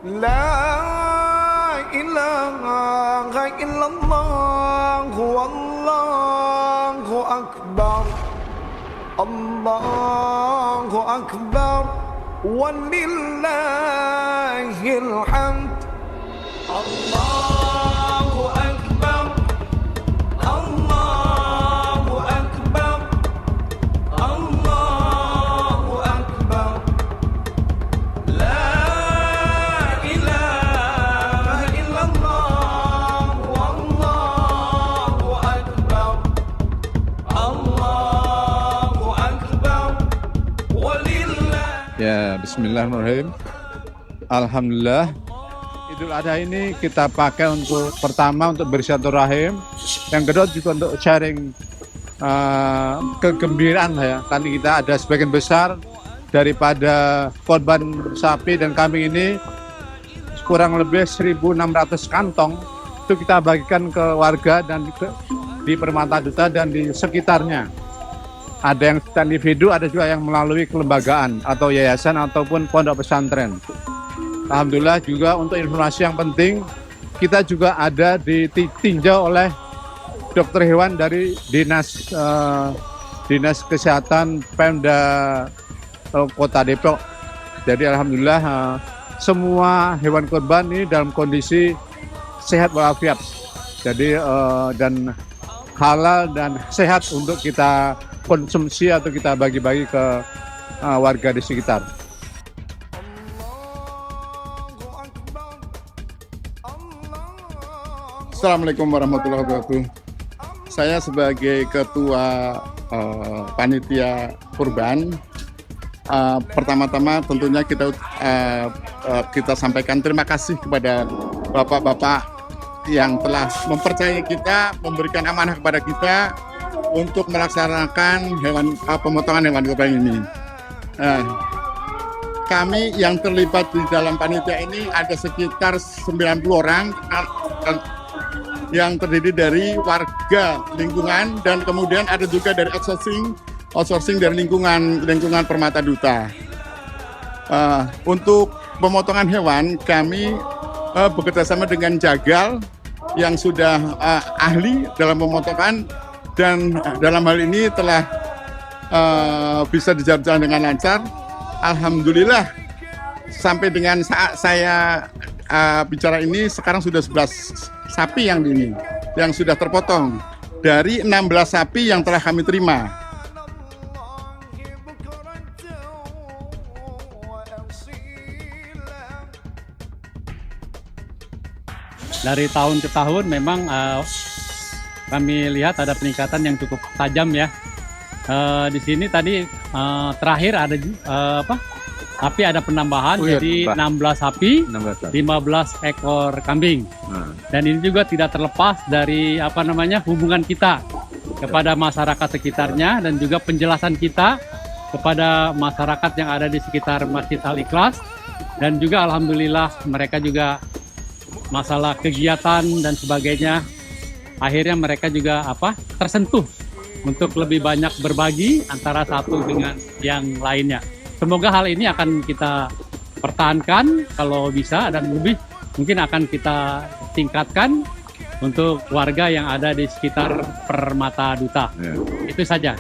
La ilaha illallah wallahu akbar. Allahu akbar walillahil hamd. Allahu akbar. Allahu akbar. Allahu akbar. La ilaha illallah wallahu akbar. Allahu akbar walillah. Ya, bismillahirrahmanirrahim. Alhamdulillah, Idul Adha ini kita pakai untuk pertama untuk bersilaturahim, yang kedua juga untuk sharing kegembiraan ya. Kali kita ada sebagian besar daripada korban sapi dan kambing ini kurang lebih 1.600 kantong itu kita bagikan ke warga dan di Permata Duta dan di sekitarnya. Ada yang secara individu, ada juga yang melalui kelembagaan atau yayasan ataupun pondok pesantren. Alhamdulillah juga untuk informasi yang penting, kita juga ada ditinjau oleh dokter hewan dari Dinas Kesehatan Pemda Kota Depok. Jadi alhamdulillah semua hewan kurban ini dalam kondisi sehat walafiat. Jadi dan halal dan sehat untuk kita konsumsi atau kita bagi-bagi ke warga di sekitar. Assalamualaikum warahmatullahi wabarakatuh. Saya sebagai ketua panitia kurban, pertama-tama tentunya kita sampaikan terima kasih kepada bapak-bapak yang telah mempercayai kita, memberikan amanah kepada kita untuk melaksanakan pemotongan hewan kurban ini. Kami yang terlibat di dalam panitia ini ada sekitar 90 orang yang terdiri dari warga lingkungan dan kemudian ada juga dari outsourcing dari lingkungan Permata Duta. Untuk pemotongan hewan kami bekerjasama dengan Jagal yang sudah ahli dalam pemotongan dan dalam hal ini telah bisa berjalan dengan lancar. Alhamdulillah sampai dengan saat saya bicara ini sekarang sudah 11 sapi yang sudah terpotong dari 16 sapi yang telah kami terima. Dari tahun ke tahun memang kami lihat ada peningkatan yang cukup tajam ya. Di sini tadi terakhir ada tapi ada penambahan, jadi 16 sapi, 15 ekor kambing. Dan ini juga tidak terlepas dari hubungan kita kepada masyarakat sekitarnya dan juga penjelasan kita kepada masyarakat yang ada di sekitar Masjid Al-Ikhlas. Dan juga alhamdulillah mereka juga masalah kegiatan dan sebagainya, akhirnya mereka juga tersentuh untuk lebih banyak berbagi antara satu dengan yang lainnya. Semoga hal ini akan kita pertahankan kalau bisa dan lebih mungkin akan kita tingkatkan untuk warga yang ada di sekitar Permata Duta. Itu saja.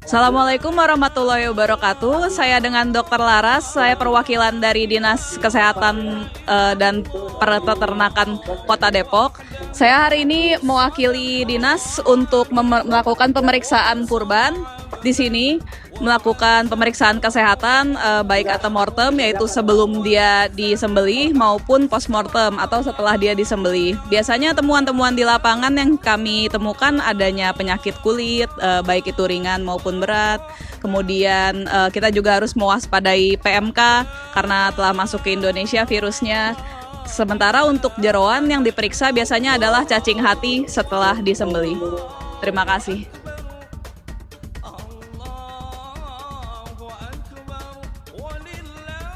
Assalamualaikum warahmatullahi wabarakatuh. Saya dengan Dr. Laras, saya perwakilan dari Dinas Kesehatan dan Peternakan Kota Depok. Saya hari ini mewakili dinas untuk melakukan pemeriksaan kurban di sini, melakukan pemeriksaan kesehatan baik antemortem yaitu sebelum dia disembelih maupun postmortem atau setelah dia disembelih. Biasanya temuan-temuan di lapangan yang kami temukan adanya penyakit kulit baik itu ringan maupun berat. Kemudian kita juga harus mewaspadai PMK karena telah masuk ke Indonesia virusnya. Sementara untuk jeroan yang diperiksa biasanya adalah cacing hati setelah disembelih. Terima kasih.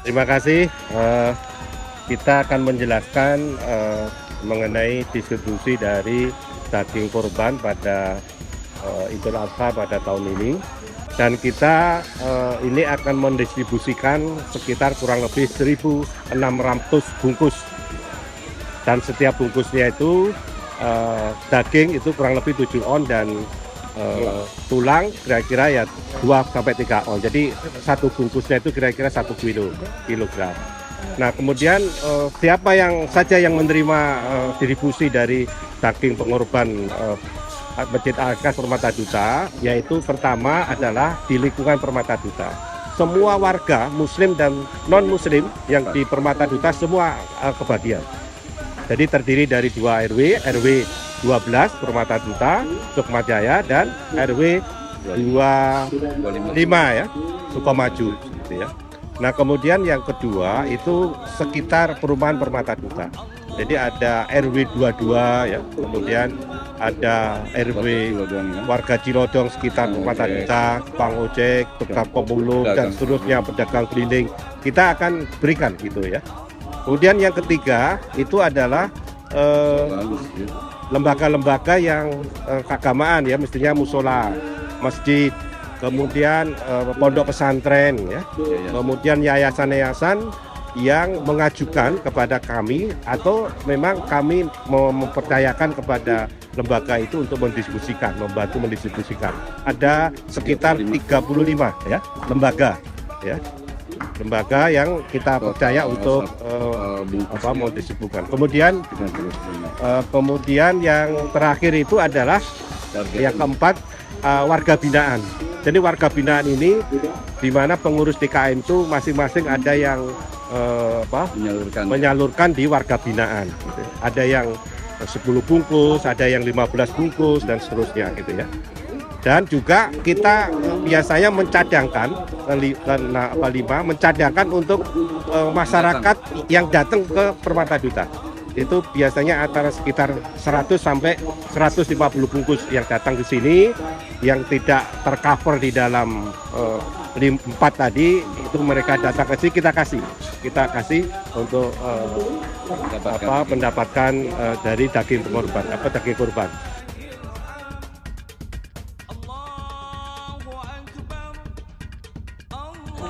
Terima kasih. Kita akan menjelaskan mengenai distribusi dari daging kurban pada Idul Adha pada tahun ini. Dan kita ini akan mendistribusikan sekitar kurang lebih 1.600 bungkus. Dan setiap bungkusnya itu daging itu kurang lebih 7 on dan tulang kira-kira ya 2-3 on. Jadi satu bungkusnya itu kira-kira 1 kilogram. Nah kemudian siapa yang saja yang menerima distribusi dari daging pengorban Masjid Al-Ikhlas Permata Duta, yaitu pertama adalah di lingkungan Permata Duta. Semua warga Muslim dan non-Muslim yang di Permata Duta semua kebagian. Jadi terdiri dari 2 RW, RW 12 Permata Duta, Sukmajaya, dan RW 25 ya, Sukomaju. Gitu ya. Nah kemudian yang kedua itu sekitar perumahan Permata Duta. Jadi ada RW 22 ya, kemudian ada RW warga Cilodong sekitar Permata Duta, Bang Ojek, tukang pemulung dan seterusnya pedagang keliling. Kita akan berikan gitu ya. Kemudian yang ketiga itu adalah lembaga-lembaga yang keagamaan ya, mestinya musola, masjid, kemudian pondok pesantren ya, kemudian yayasan-yayasan yang mengajukan kepada kami atau memang kami mempercayakan kepada lembaga itu untuk mendistribusikan, membantu mendistribusikan. Ada sekitar 35 ya lembaga ya. Lembaga yang kita percaya untuk mendistribusikan. Kemudian yang terakhir itu adalah yang keempat warga binaan. Jadi warga binaan ini di mana pengurus DKM itu masing-masing ada yang menyalurkan di warga binaan. Gitu. Ada yang 10 bungkus, ada yang 15 bungkus dan seterusnya gitu ya. Dan juga kita biasanya mencadangkan untuk masyarakat yang datang ke Permata Duta. Itu biasanya antara sekitar 100 sampai 150 bungkus yang datang ke sini, yang tidak tercover di dalam 4 tadi, itu mereka datang ke sini, kita kasih untuk mendapatkan dari daging kurban.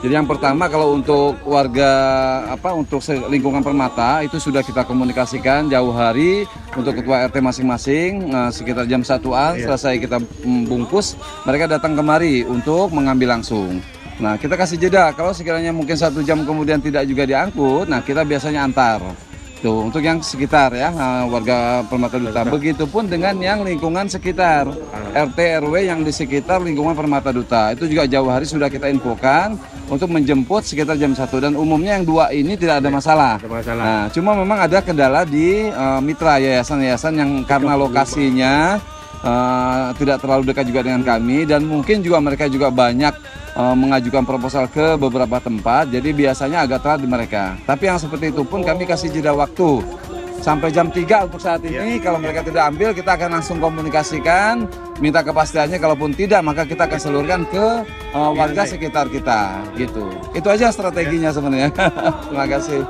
Jadi yang pertama kalau untuk warga untuk lingkungan Permata itu sudah kita komunikasikan jauh hari untuk ketua RT masing-masing sekitar jam 1-an selesai kita bungkus, mereka datang kemari untuk mengambil langsung. Nah kita kasih jeda, kalau sekiranya mungkin 1 jam kemudian tidak juga diangkut, nah kita biasanya antar. Tuh, untuk yang sekitar ya, warga Permata Duta. Begitupun dengan yang lingkungan sekitar, RT RW yang di sekitar lingkungan Permata Duta. Itu juga jauh hari sudah kita infokan untuk menjemput sekitar jam 1. Dan umumnya yang 2 ini tidak ada masalah. Nah, cuma memang ada kendala di mitra yayasan-yayasan yang karena lokasinya tidak terlalu dekat juga dengan kami, dan mungkin juga mereka juga banyak mengajukan proposal ke beberapa tempat, jadi biasanya agak telat di mereka. Tapi yang seperti itu pun kami kasih jeda waktu sampai jam 3 untuk saat ini. Kalau mereka tidak ambil, kita akan langsung komunikasikan, minta kepastiannya. Kalaupun tidak, maka kita akan seluruhkan ke warga sekitar kita gitu. Itu aja strateginya sebenarnya. Terima kasih.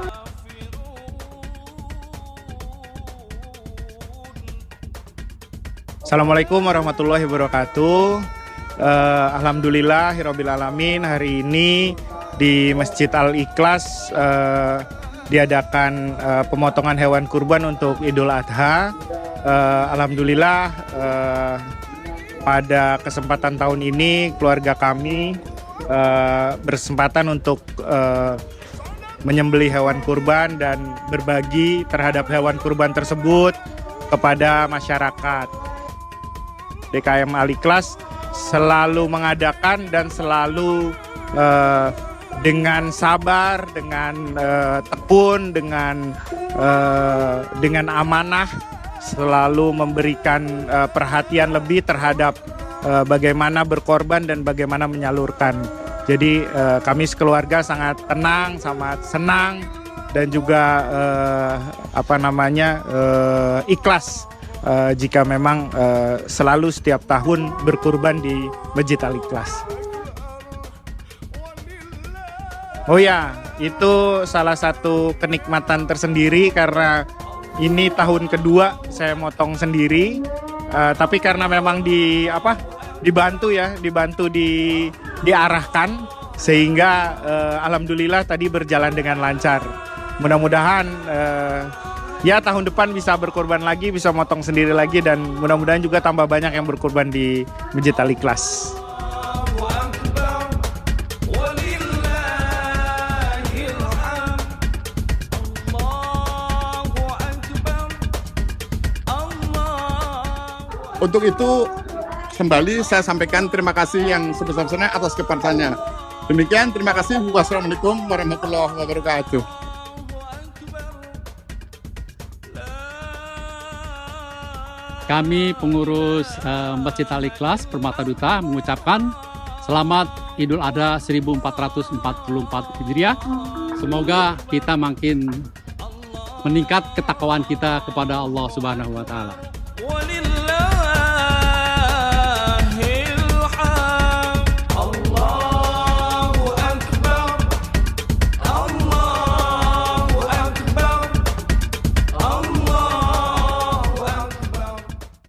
Assalamualaikum warahmatullahi wabarakatuh. Alhamdulillah Alamin, hari ini di Masjid Al-Ikhlas diadakan pemotongan hewan kurban untuk Idul Adha. Alhamdulillah pada kesempatan tahun ini keluarga kami bersempatan untuk menyembelih hewan kurban dan berbagi terhadap hewan kurban tersebut kepada masyarakat. DKM Al-Ikhlas selalu mengadakan dan selalu dengan sabar, dengan tekun, dengan amanah, selalu memberikan perhatian lebih terhadap bagaimana berkorban dan bagaimana menyalurkan. Jadi kami sekeluarga sangat tenang, sangat senang, dan juga ikhlas jika memang selalu setiap tahun berkurban di Masjid Al-Ikhlas. Oh ya, itu salah satu kenikmatan tersendiri karena ini tahun kedua saya motong sendiri. Tapi karena memang dibantu diarahkan sehingga alhamdulillah tadi berjalan dengan lancar. Mudah-mudahan ya tahun depan bisa berkorban lagi, bisa motong sendiri lagi, dan mudah-mudahan juga tambah banyak yang berkorban di Masjid Al-Ikhlas. Untuk itu kembali saya sampaikan terima kasih yang sebesar-besarnya atas kepercayaannya. Demikian, terima kasih. Wassalamualaikum warahmatullahi wabarakatuh. Kami pengurus Masjid Al-Ikhlas Permata Duta mengucapkan selamat Idul Adha 1444 Hijriah. Semoga kita makin meningkat ketakwaan kita kepada Allah Subhanahu wa taala.